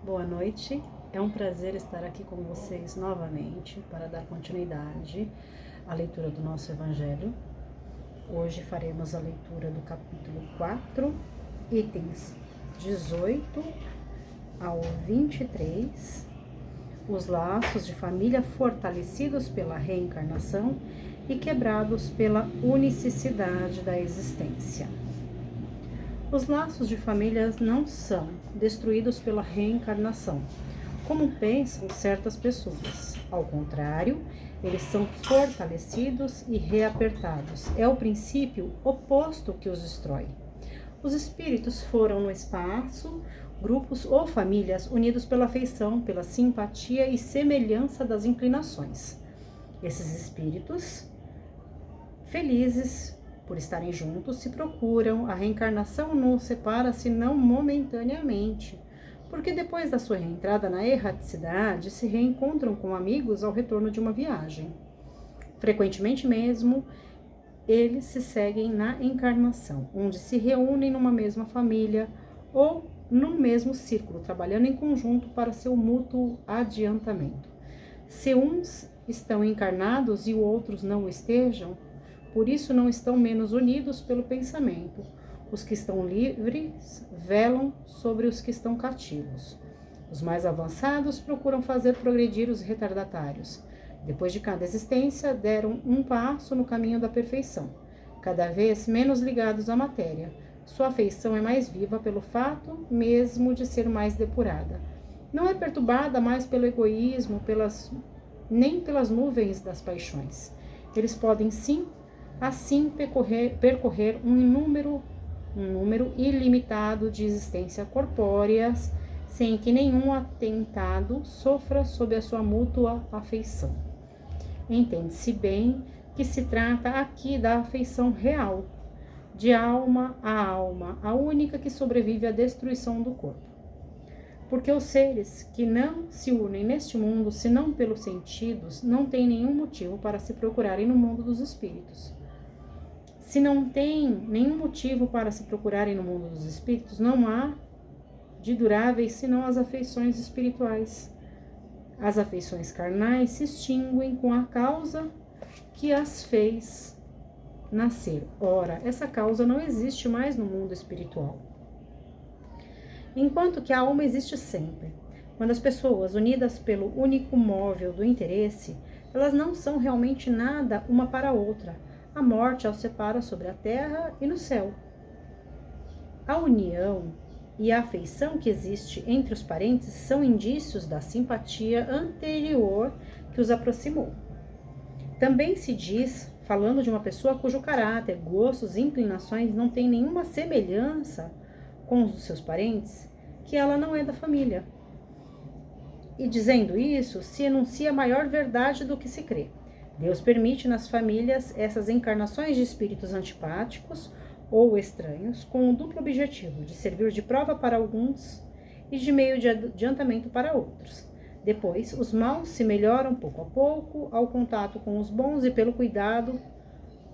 Boa noite, é um prazer estar aqui com vocês novamente para dar continuidade à leitura do nosso Evangelho. Hoje faremos a leitura do capítulo 4, itens 18 ao 23, os laços de família fortalecidos pela reencarnação e quebrados pela unicidade da existência. Os laços de família não são destruídos pela reencarnação, como pensam certas pessoas. Ao contrário, eles são fortalecidos e reapertados. É o princípio oposto que os destrói. Os espíritos foram no espaço, grupos ou famílias unidos pela afeição, pela simpatia e semelhança das inclinações. Esses espíritos, felizes por estarem juntos, se procuram, a reencarnação não os separa senão momentaneamente, porque depois da sua reentrada na erraticidade, se reencontram com amigos ao retorno de uma viagem. Frequentemente mesmo, eles se seguem na encarnação, onde se reúnem numa mesma família ou num mesmo círculo, trabalhando em conjunto para seu mútuo adiantamento. Se uns estão encarnados e outros não o estejam, por isso não estão menos unidos pelo pensamento. Os que estão livres velam sobre os que estão cativos. Os mais avançados procuram fazer progredir os retardatários. Depois de cada existência, deram um passo no caminho da perfeição, cada vez menos ligados à matéria. Sua afeição é mais viva pelo fato mesmo de ser mais depurada. Não é perturbada mais pelo egoísmo, nem pelas nuvens das paixões. Eles podem sim assim percorrer um número ilimitado de existências corpóreas, sem que nenhum atentado sofra sob a sua mútua afeição. Entende-se bem que se trata aqui da afeição real, de alma, a única que sobrevive à destruição do corpo. Porque os seres que não se unem neste mundo, senão pelos sentidos, não têm nenhum motivo para se procurarem no mundo dos espíritos. Se não tem nenhum motivo para se procurarem no mundo dos espíritos, não há de duráveis senão as afeições espirituais. As afeições carnais se extinguem com a causa que as fez nascer. Ora, essa causa não existe mais no mundo espiritual. Enquanto que a alma existe sempre. Quando as pessoas, unidas pelo único móvel do interesse, elas não são realmente nada uma para a outra. A morte as separa sobre a terra e no céu. A união e a afeição que existe entre os parentes são indícios da simpatia anterior que os aproximou. Também se diz, falando de uma pessoa cujo caráter, gostos e inclinações não têm nenhuma semelhança com os dos seus parentes, que ela não é da família. E dizendo isso, se enuncia maior verdade do que se crê. Deus permite nas famílias essas encarnações de espíritos antipáticos ou estranhos, com o duplo objetivo de servir de prova para alguns e de meio de adiantamento para outros. Depois, os maus se melhoram pouco a pouco ao contato com os bons e pelo cuidado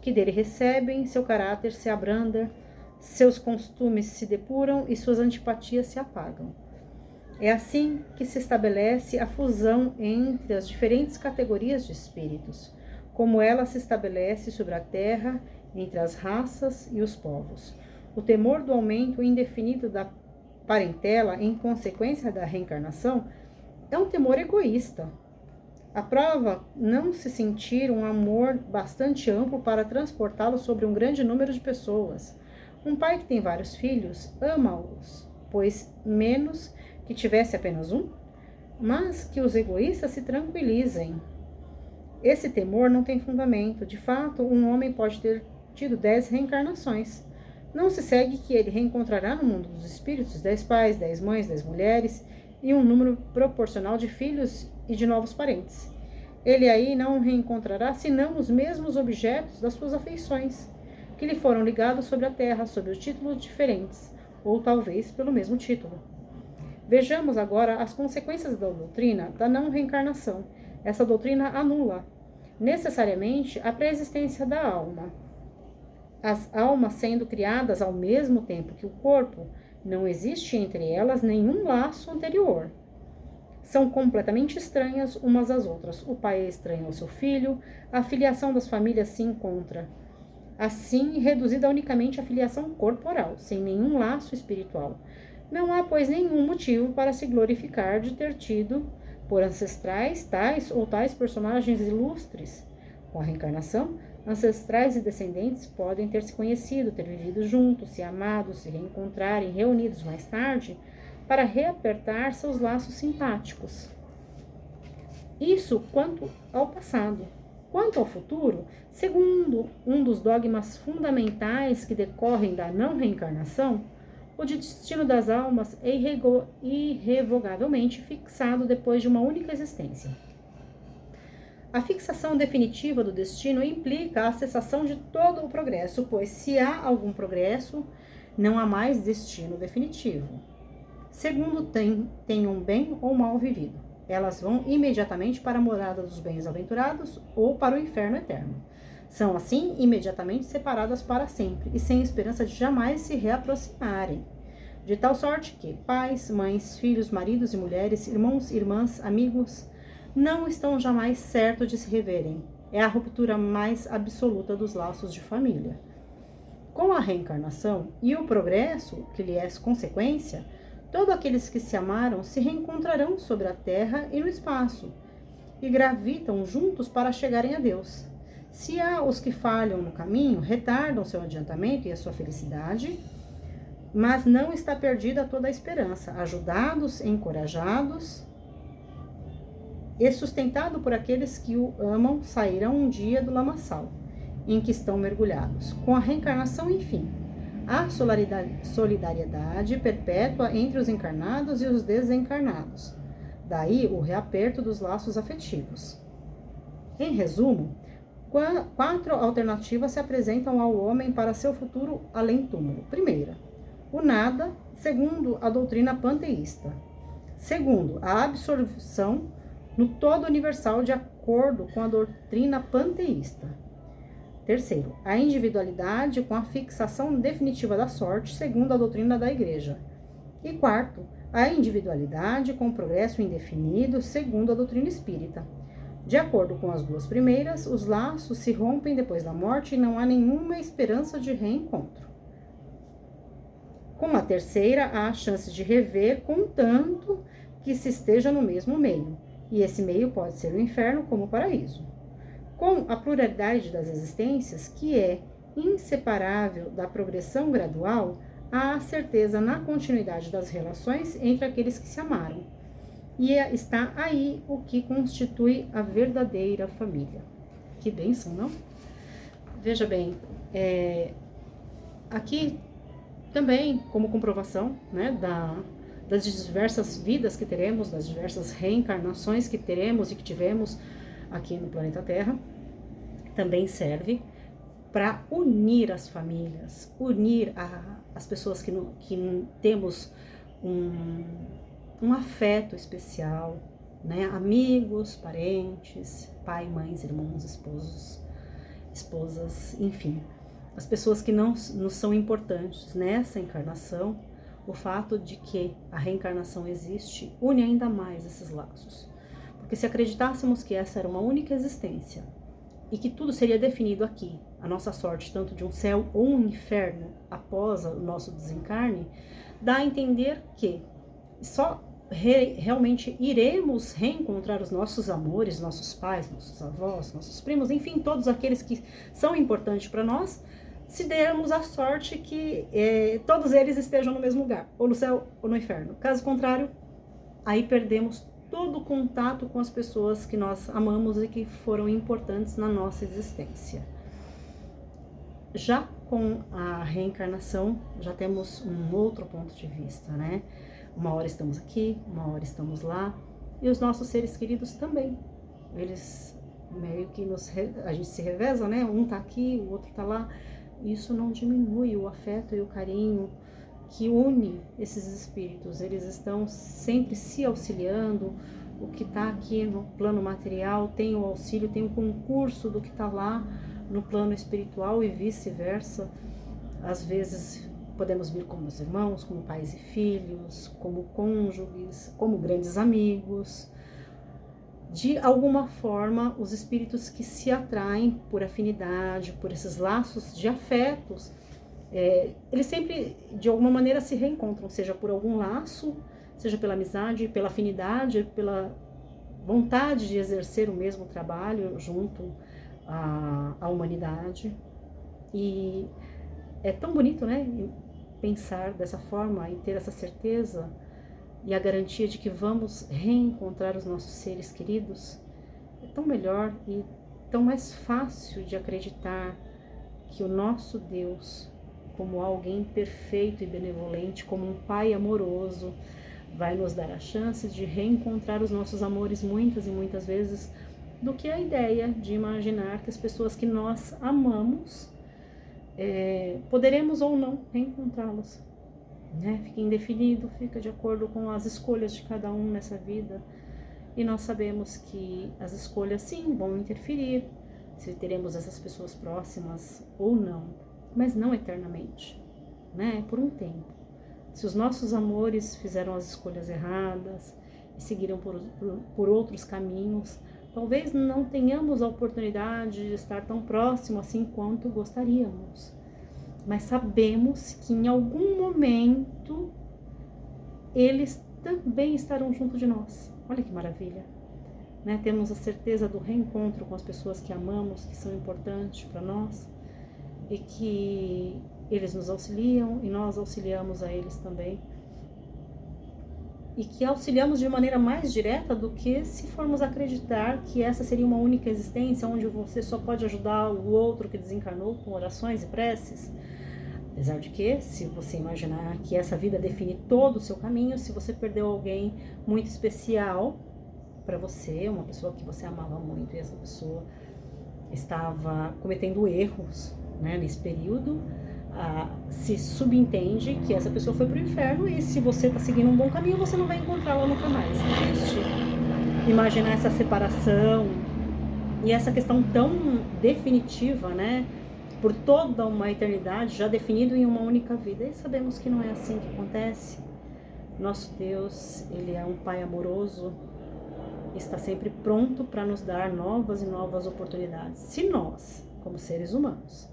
que dele recebem, seu caráter se abranda, seus costumes se depuram e suas antipatias se apagam. É assim que se estabelece a fusão entre as diferentes categorias de espíritos, como ela se estabelece sobre a terra entre as raças e os povos. O temor do aumento indefinido da parentela em consequência da reencarnação é um temor egoísta. A prova não se sentir um amor bastante amplo para transportá-lo sobre um grande número de pessoas. Um pai que tem vários filhos ama-os, pois menos que tivesse apenas um, mas que os egoístas se tranquilizem. Esse temor não tem fundamento. De fato, um homem pode ter tido 10 reencarnações. Não se segue que ele reencontrará no mundo dos espíritos 10 pais, 10 mães, 10 mulheres e um número proporcional de filhos e de novos parentes. Ele aí não reencontrará senão os mesmos objetos das suas afeições, que lhe foram ligados sobre a terra, sob os títulos diferentes, ou talvez pelo mesmo título. Vejamos agora as consequências da doutrina da não reencarnação. Essa doutrina anula necessariamente a pré-existência da alma. As almas sendo criadas ao mesmo tempo que o corpo, não existe entre elas nenhum laço anterior. são completamente estranhas umas às outras. O pai é estranho ao seu filho, a filiação das famílias se encontra assim reduzida unicamente à filiação corporal, sem nenhum laço espiritual. Não há, pois, nenhum motivo para se glorificar de ter tido por ancestrais tais ou tais personagens ilustres. Com a reencarnação, ancestrais e descendentes podem ter se conhecido, ter vivido juntos, se amado, se reencontrarem, reunidos mais tarde, para reapertar seus laços simpáticos. Isso quanto ao passado. Quanto ao futuro, segundo um dos dogmas fundamentais que decorrem da não reencarnação, o destino das almas é irrevogavelmente fixado depois de uma única existência. A fixação definitiva do destino implica a cessação de todo o progresso, pois se há algum progresso, não há mais destino definitivo. Segundo tem um bem ou mal vivido. Elas vão imediatamente para a morada dos bens-aventurados ou para o inferno eterno. São, assim, imediatamente separadas para sempre e sem esperança de jamais se reaproximarem. De tal sorte que pais, mães, filhos, maridos e mulheres, irmãos, irmãs, amigos, não estão jamais certos de se reverem. É a ruptura mais absoluta dos laços de família. Com a reencarnação e o progresso que lhe é consequência, todos aqueles que se amaram se reencontrarão sobre a terra e no espaço, e gravitam juntos para chegarem a Deus. Se há os que falham no caminho, retardam seu adiantamento e a sua felicidade, mas não está perdida toda a esperança. Ajudados, encorajados e sustentados por aqueles que o amam, sairão um dia do lamaçal em que estão mergulhados. Com a reencarnação, enfim, há solidariedade perpétua entre os encarnados e os desencarnados. Daí o reaperto dos laços afetivos. Em resumo, 4 alternativas se apresentam ao homem para seu futuro além-túmulo. Primeira, o nada, segundo a doutrina panteísta. Segundo, a absorção no todo universal de acordo com a doutrina panteísta. Terceiro, a individualidade com a fixação definitiva da sorte, segundo a doutrina da Igreja. E quarto, a individualidade com progresso indefinido, segundo a doutrina espírita. De acordo com as duas primeiras, os laços se rompem depois da morte e não há nenhuma esperança de reencontro. Com a terceira, há a chance de rever, contanto que se esteja no mesmo meio, e esse meio pode ser o inferno como o paraíso. Com a pluralidade das existências, que é inseparável da progressão gradual, há a certeza na continuidade das relações entre aqueles que se amaram. E está aí o que constitui a verdadeira família. Que bênção, não? Veja bem, aqui também como comprovação, né, das diversas vidas que teremos, das diversas reencarnações que teremos e que tivemos aqui no planeta Terra, também serve para unir as famílias, unir as pessoas que temos um afeto especial, né? Amigos, parentes, pai, mães, irmãos, esposas, enfim. As pessoas que não nos são importantes nessa encarnação, o fato de que a reencarnação existe une ainda mais esses laços. Porque se acreditássemos que essa era uma única existência e que tudo seria definido aqui, a nossa sorte tanto de um céu ou um inferno após o nosso desencarne, dá a entender que só realmente iremos reencontrar os nossos amores, nossos pais, nossos avós, nossos primos, enfim, todos aqueles que são importantes para nós, se dermos a sorte que todos eles estejam no mesmo lugar, ou no céu ou no inferno. Caso contrário, aí perdemos todo o contato com as pessoas que nós amamos e que foram importantes na nossa existência. Já com a reencarnação, já temos um outro ponto de vista, né? Uma hora estamos aqui, uma hora estamos lá, e os nossos seres queridos também. Eles meio que a gente se reveza, né? Um tá aqui, o outro tá lá. Isso não diminui o afeto e o carinho que une esses espíritos. Eles estão sempre se auxiliando. O que está aqui no plano material tem o auxílio, tem o concurso do que está lá no plano espiritual e vice-versa. Às vezes Podemos vir como irmãos, como pais e filhos, como cônjuges, como grandes amigos. De alguma forma, os espíritos que se atraem por afinidade, por esses laços de afetos, eles sempre, de alguma maneira, se reencontram, seja por algum laço, seja pela amizade, pela afinidade, pela vontade de exercer o mesmo trabalho junto à humanidade. E é tão bonito, né, pensar dessa forma e ter essa certeza e a garantia de que vamos reencontrar os nossos seres queridos. É tão melhor e tão mais fácil de acreditar que o nosso Deus, como alguém perfeito e benevolente, como um Pai amoroso, vai nos dar a chance de reencontrar os nossos amores muitas e muitas vezes, do que a ideia de imaginar que as pessoas que nós amamos poderemos ou não reencontrá-los. Fica indefinido, fica de acordo com as escolhas de cada um nessa vida. E nós sabemos que as escolhas, sim, vão interferir se teremos essas pessoas próximas ou não, mas não eternamente, por um tempo. Se os nossos amores fizeram as escolhas erradas e seguiram por outros caminhos, talvez não tenhamos a oportunidade de estar tão próximo assim quanto gostaríamos. Mas sabemos que em algum momento eles também estarão junto de nós. Olha que maravilha. Temos a certeza do reencontro com as pessoas que amamos, que são importantes para nós, e que eles nos auxiliam e nós auxiliamos a eles também. E que auxiliamos de maneira mais direta do que se formos acreditar que essa seria uma única existência, onde você só pode ajudar o outro que desencarnou com orações e preces. Apesar de que, se você imaginar que essa vida define todo o seu caminho, se você perdeu alguém muito especial para você, uma pessoa que você amava muito, e essa pessoa estava cometendo erros, nesse período, se subentende que essa pessoa foi para o inferno, e se você está seguindo um bom caminho, você não vai encontrá-la nunca mais. Triste imaginar essa separação e essa questão tão definitiva, por toda uma eternidade, já definido em uma única vida. E sabemos que não é assim que acontece. Nosso Deus, Ele é um Pai amoroso, está sempre pronto para nos dar novas e novas oportunidades. Se nós, como seres humanos,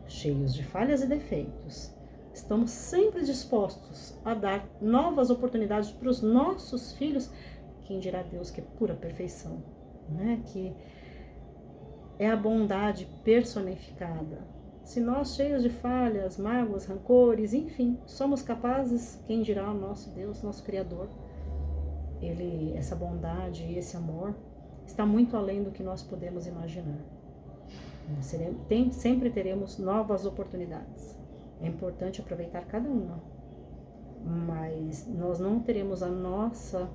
cheios de falhas e defeitos, estamos sempre dispostos a dar novas oportunidades para os nossos filhos, quem dirá Deus, que é pura perfeição, que é a bondade personificada. Se nós, cheios de falhas, mágoas, rancores, enfim, somos capazes, quem dirá o nosso Deus, nosso Criador? Essa bondade e esse amor está muito além do que nós podemos imaginar. Sempre teremos novas oportunidades. É importante aproveitar cada uma, mas nós não teremos a nossa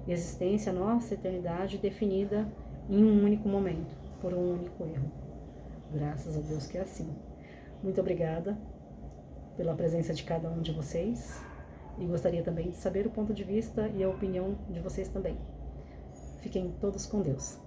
existência, a nossa eternidade definida em um único momento, por um único erro. Graças a Deus que é assim. Muito obrigada pela presença de cada um de vocês e gostaria também de saber o ponto de vista e a opinião de vocês também. Fiquem todos com Deus.